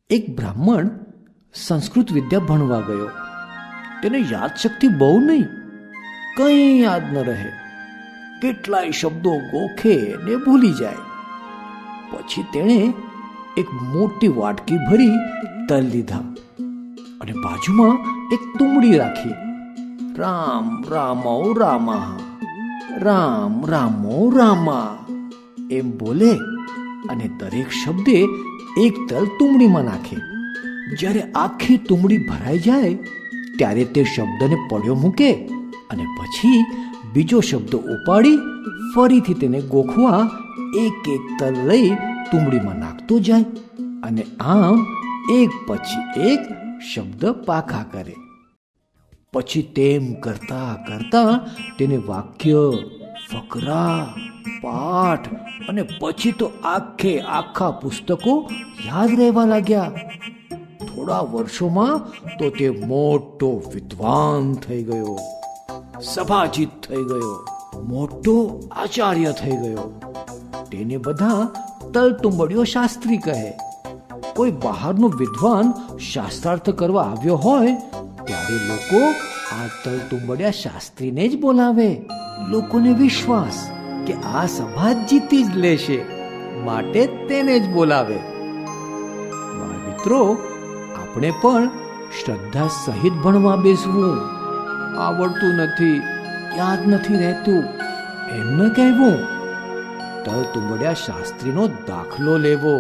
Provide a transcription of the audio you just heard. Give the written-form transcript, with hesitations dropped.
એક બ્રાહ્મણ સંસ્કૃત વિદ્યા ભણવા ગયો. તેને યાદશક્તિ બહુ નહીં, કંઈ યાદ ન રહે. કેટલાય શબ્દો ગોખે ને ભૂલી જાય. પછી તેણે એક મોટી વાટકી ભરી તલ લીધા અને બાજુમાં એક તુંબડી રાખી. રામ રામો રામા, રામ રામો રામા એમ બોલે અને દરેક શબ્દે એક તલ તુંબડીમાં નાખે. જ્યારે આખી તુંબડી ભરાઈ જાય ત્યારે તે શબ્દને પડ્યો મૂકે અને પછી બીજો શબ્દ ઉપાડી ફરીથી તેને ગોખવા એક એક તલ લઈ તુંબડીમાં નાખતો જાય અને આમ એક પછી એક શબ્દ પાકા કરે. પછી તેમ કરતા કરતા તેને વાક્ય, ફકરા, પાઠ અને પછી તો આખા પુસ્તકો યાદ રહેવા લાગ્યા. થોડા વર્ષોમાં તો તે મોટો વિદ્વાન થઈ ગયો, સભાજીત થઈ ગયો, મોટો આચાર્ય થઈ ગયો. તેને બધા તલતુંબડિયો શાસ્ત્રી કહે. કોઈ બહારનો વિદ્વાન શાસ્ત્રાર્થ કરવા આવ્યો હોય ત્યારે લોકો આ તલતુંબડિયા શાસ્ત્રીને જ બોલાવે. લોકોને વિશ્વાસ કે આ સભા જીતી જ લેશે, માટે તેને જ બોલાવે. બાળ મિત્રો, આપણે પણ શ્રદ્ધા સહિત ભણવા બેસવું. આવડતું નથી, યાદ નથી રહેતું એમ ન કહેવું. તલતુંબડિયા શાસ્ત્રીનો દાખલો લેવો.